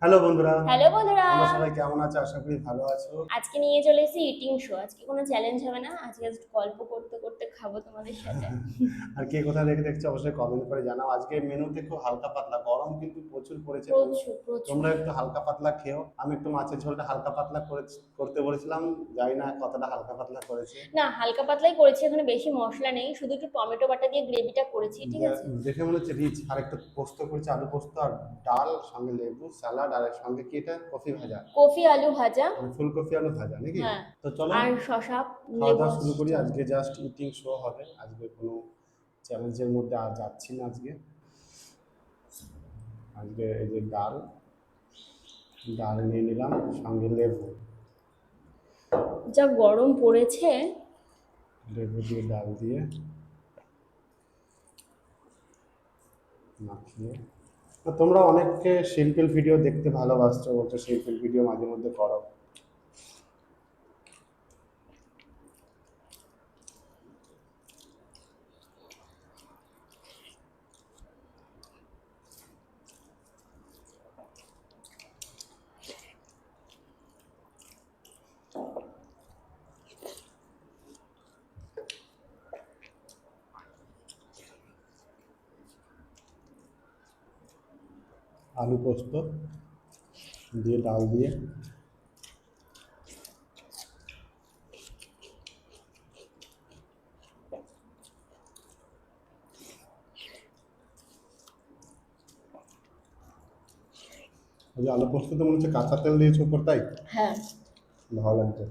Hello বন্ধুরা, hello বন্ধুরা। তোমরা সবাই কেমন আছো? আশা করি ভালো আছো। আজকে নিয়ে চলে এসেছি ইটিং শো। আজকে কোনো চ্যালেঞ্জ হবে না, আজকে জাস্ট গল্প করতে করতে খাবো তোমাদের সাথে। আর কে কোথায় দেখে দেখছো অবশ্যই কমেন্ট করে জানাও। আজকে মেনুতে খুব হালকা পাতলা, গরম কিন্তু প্রচুর পড়েছে, তো প্রচুর প্রচুর। তোমরা একটু হালকা পাতলা খেও। আমি একটু মাছের ঝোলটা হালকা পাতলা করতে বলেছিলাম, জানি না কতটা হালকা পাতলা করেছে। না, হালকা পাতলাই করেছি, এখানে বেশি মশলা নেই, শুধু একটু টমেটো বাটা দিয়ে গ্রেভিটা করেছি, ঠিক আছে। দেখে মনে হচ্ছে রিচ। আর একটু পোস্ত করেছে, আলু পোস্ত আর ডাল, সঙ্গে লেবু স্যালাড, আর এর সঙ্গে কি এটা কফি ভাজা, কফি আলু ভাজা। মানে ফুলকপি আলু ভাজা নাকি? হ্যাঁ। তো চলো আর শশা। খাওয়া লেবু দাওয়া শুরু করি। আছে। আজকে জাস্ট ইটিং শো হবে, আজকে কোনো চ্যালেঞ্জের মধ্যে আজ যাচ্ছি না। আজকে আজকে এই যে ডাল ডাল নিয়ে নিলাম, সঙ্গে লেবু। যা গরম পড়েছে। লেবু দিয়ে ডাল দিয়ে মাখিয়ে। তো তোমরা অনেককে শিল্পীর ভিডিও দেখতে ভালোবাসছো, বলছো শিল্পীর ভিডিও মাঝে মধ্যে করো। আলু পোস্ত দিয়ে ডাল দিয়ে ওই যে আলু পোস্ত তো মনে হচ্ছে কাঁচা তেল দিয়েছো উপর, তাই হ্যাঁ। ভালো লাগছে।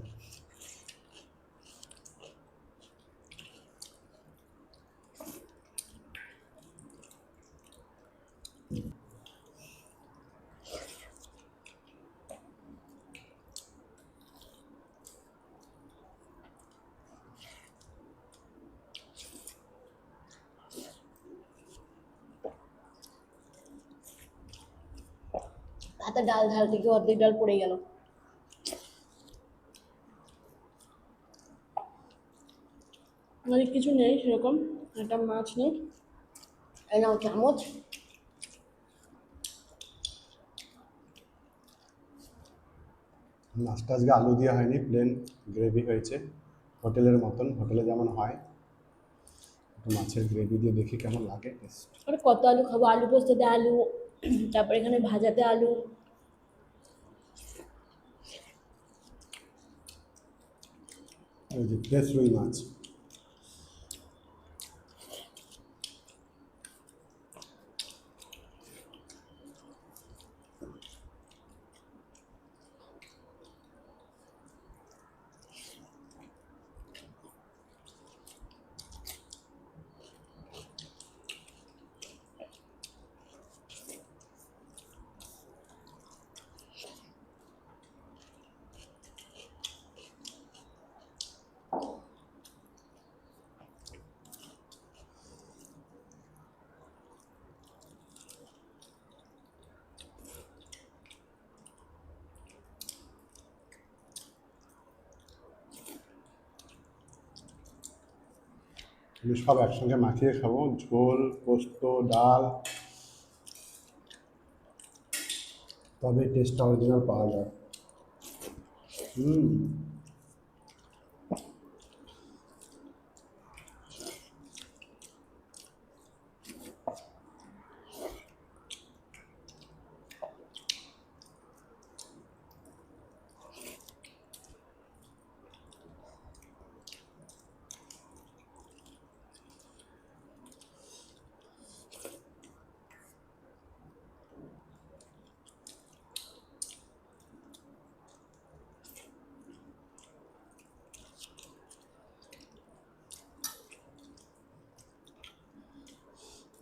হাতে ডাল ঢালতে গিয়ে অর্ধেক ডাল পড়ে গেল। মানে কিছু নেই সেরকম, একটা মাছ নেই। এই নাও চামচ। মাছটা আজকে আলু দিয়ে হয়নি, প্লেন গ্রেভি হয়েছে, হোটেলের মতন, হোটেলে যেমন হয়। একটু মাছের গ্রেভি দিয়ে দেখি কেমন লাগে টেস্ট। আরে কত আলু খাবো, আলু পোস্ততে আলু, তারপরে এখানে ভাজাতে আলু। ওই যে ফ্রেশ রুই মাছ। আমি সব একসঙ্গে মাখিয়ে খাবো, ঝোল পোস্ত ডাল, তবে টেস্টটা অরিজিনাল পাওয়া যায়। হুম।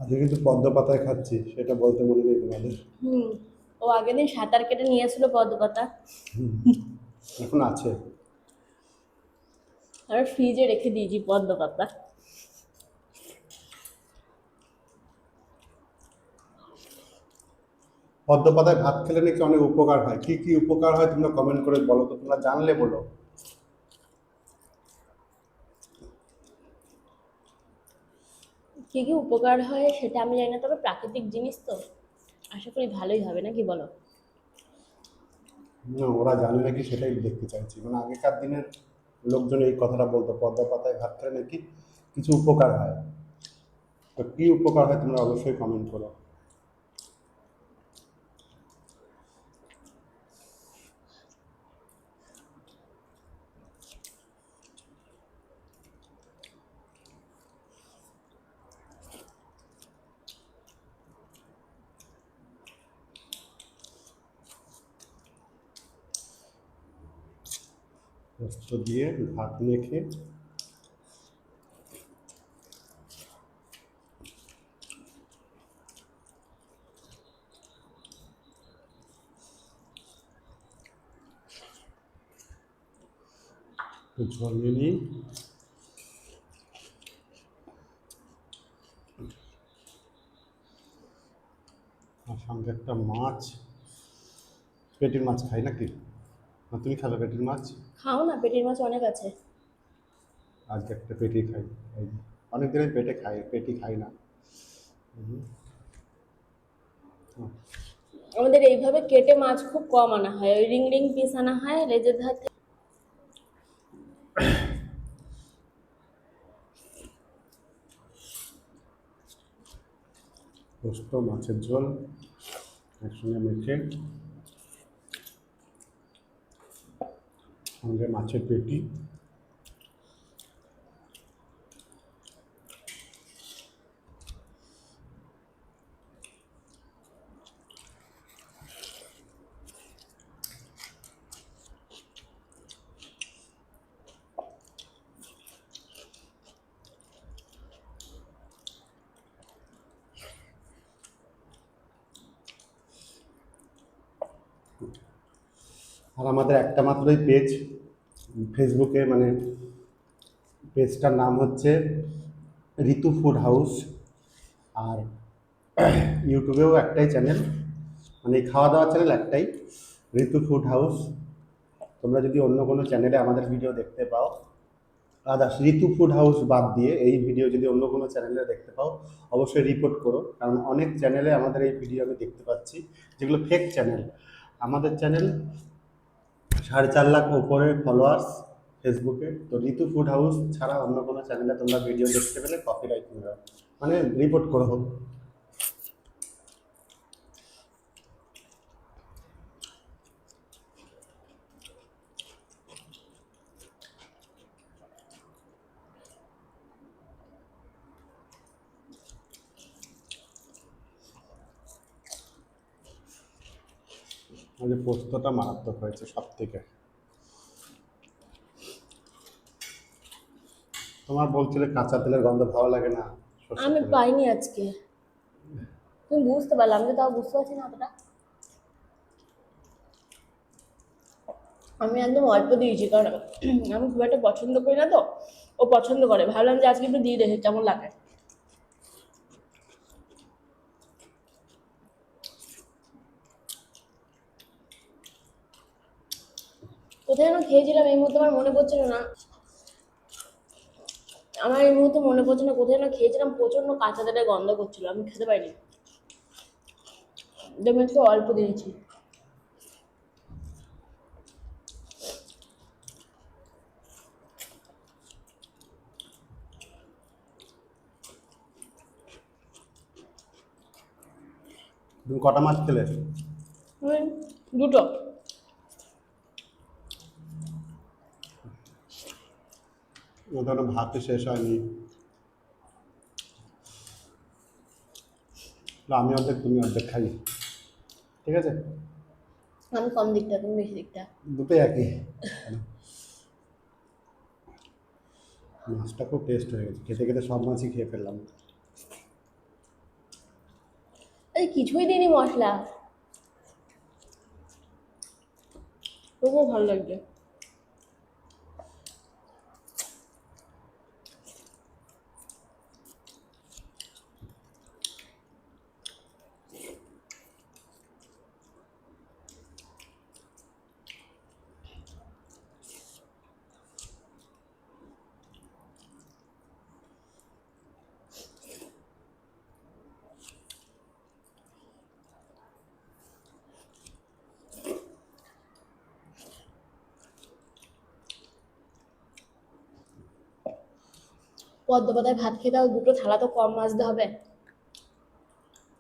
আজকে কিন্তু পদ্ম পাতায় খাচ্ছি, সেটা বলতে মনে নেই তোমাদের? হুম। ও আগের দিন সাঁতার কেটে নিয়ে এসেছিল পদ্ম পাতা। এখন আছে। আর ফ্রিজে রেখে দিয়েছি পদ্ম পাতা। পদ্ম পাতায় ভাত খেলে নাকি অনেক উপকার হয়। কি কি উপকার হয় তোমরা কমেন্ট করে বলো তো, তোমরা জানলে বলো। কি কি উপকার হয় সেটা আমি জানি না, তবে প্রাকৃতিক জিনিস তো আশা করি ভালোই হবে, নাকি বলো? না, ওরা জানে নাকি সেটাই দেখতে চাইছি। মানে আগেকার দিনের লোকজন এই কথাটা বলতো, পদ্মা পাতায় ভাত খেলে নাকি কিছু উপকার হয়। তো কি উপকার হয় তোমরা অবশ্যই কমেন্ট করো। পোস্ত দিয়ে ভাত মেখে একটু ঝোল নিয়ে নিই, আর সঙ্গে একটা মাছ, পেটির মাছ খাই নাকি? না, তুমি খাবে পেটির মাছ? খাও না, পেটির মাছ অনেক আছে। আজকে একটা পেটি খাই। এই অনেক দিন পেটে খাই, পেটি খাই না। হুম, হুম। আমাদের এইভাবে কেটে মাছ খুব কম আনা হয়, ওই রিং রিং পিস আনা হয় লেজের ধার থেকে। পোস্ত, মাছের ঝোল একসঙ্গে মেখে, সঙ্গে মাছের পেটি। আর আমাদের একটা মাত্রই পেজ ফেসবুকে, মানে পেজটার নাম হচ্ছে ঋতু ফুড হাউস। আর ইউটিউবেও একটাই চ্যানেল, মানে এই খাওয়া দাওয়া চ্যানেল একটাই, ঋতু ফুড হাউস। তোমরা যদি অন্য কোনো চ্যানেলে আমাদের ভিডিও দেখতে পাও, আদার্স ঋতু ফুড হাউস বাদ দিয়ে এই ভিডিও যদি অন্য কোনো চ্যানেলে দেখতে পাও, অবশ্যই রিপোর্ট করো। কারণ অনেক চ্যানেলে আমাদের এই ভিডিও আমি দেখতে পাচ্ছি যেগুলো ফেক চ্যানেল। আমাদের চ্যানেল 4.5 লাখ উপরে ফলোয়ার্স ফেসবুকে। তো ঋতু ফুড হাউস ছাড়া অন্য কোনো চ্যানেলে তোমরা ভিডিও দেখতে পেলে কপিরাইট নেবে, মানে রিপোর্ট করো। আমাদের পোস্তটা মারাত্মক হয়েছে সব থেকে। তোমার বলছিলে কাঁচা তেলের গন্ধ ভালো লাগে না, সর্ষের আমি তেলের। পাইনি আজকে, তুমি বুঝতে পারলাম, আমি তো তাও বুঝতে পারছি না অতটা। আমি একদম অল্প দিয়েছি, কারণ আমি খুব একটা পছন্দ করি না তো, ও পছন্দ করে, ভাবলাম যে আজকে একটু দিয়ে দেখে কেমন লাগে। কোথায় যেন খেয়েছিলাম, এই মুহূর্তে আমার মনে পড়ছিল না। আমার এই মুহূর্তে মনে পড়ছে না কোথায় যেন খেয়েছিলাম, প্রচন্ড কাঁচা তেলের গন্ধ করছিল, আমি খেতে পারিনি। আমি আজকে অল্প দিয়েছি। তুমি কটা মাছ খেলে? ওই দুটো। ওটা ভাতই শেষ হয়নি। তো আমি অর্ধেক, তুমি অর্ধেক খাই, ঠিক আছে? আমি কম দিকটা, তুমি বেশি দিকটা। দুটোই একই। মাছটা খুব টেস্ট হয়ে গেছে, খেতে খেতে সব মাছই খেয়ে ফেললাম। আরে কিছুই দিইনি মশলা, তবুও ভালো লাগছে। পদ্ম পাতায় ভাত খেতে তাও দুটো থালা তো কম মাজতে হবে,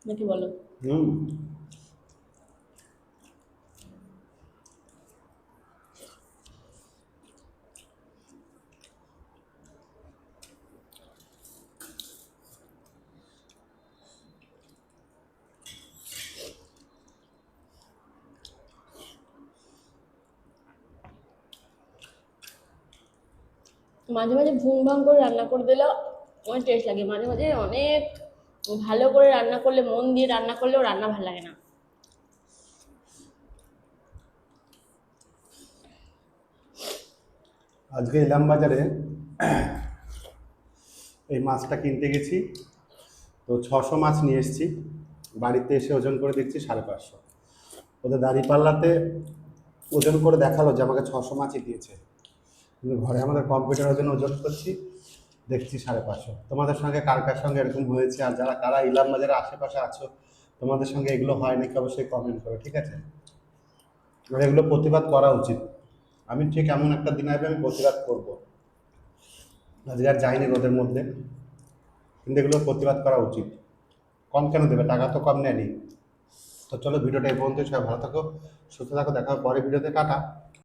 নাকি বলো? হুম। মাঝে মাঝে ভুং ভাং করে রান্না করে দিলেও অনেক টেস্ট লাগে, মাঝে মাঝে অনেক ভালো করে রান্না করলে, মন দিয়ে রান্না করলেও রান্না ভালো লাগে না। আজকে ইলাম বাজারে এই মাছটা কিনতে গেছি, তো 600 মাছ নিয়ে এসেছি। বাড়িতে এসে ওজন করে দেখছি 550। ওদের দাঁড়িপাল্লাতে ওজন করে দেখালো যে আমাকে 600 মাছই দিয়েছে, কিন্তু ঘরে আমাদের কম্পিউটারের জন্য ওজন করছি, দেখছি 550। তোমাদের সঙ্গে কার কার সঙ্গে এরকম হয়েছে, আর যারা কারা ইলাম বাজারের আশেপাশে আছো, তোমাদের সঙ্গে এগুলো হয় নাকি অবশ্যই কমেন্ট করো, ঠিক আছে? আর এগুলো প্রতিবাদ করা উচিত। আমি ঠিক এমন একটা দিন আসবে আমি প্রতিবাদ করবো। আজকে আর যাইনি রোদের মধ্যে, কিন্তু এগুলো প্রতিবাদ করা উচিত। কম কেন দেবে, টাকা তো কম নেয়নি। তো চলো ভিডিওটা এই পর্যন্ত, সবাই ভালো থাকো, সুস্থ থাকো, দেখা হবে পরের ভিডিওতে, টাটা।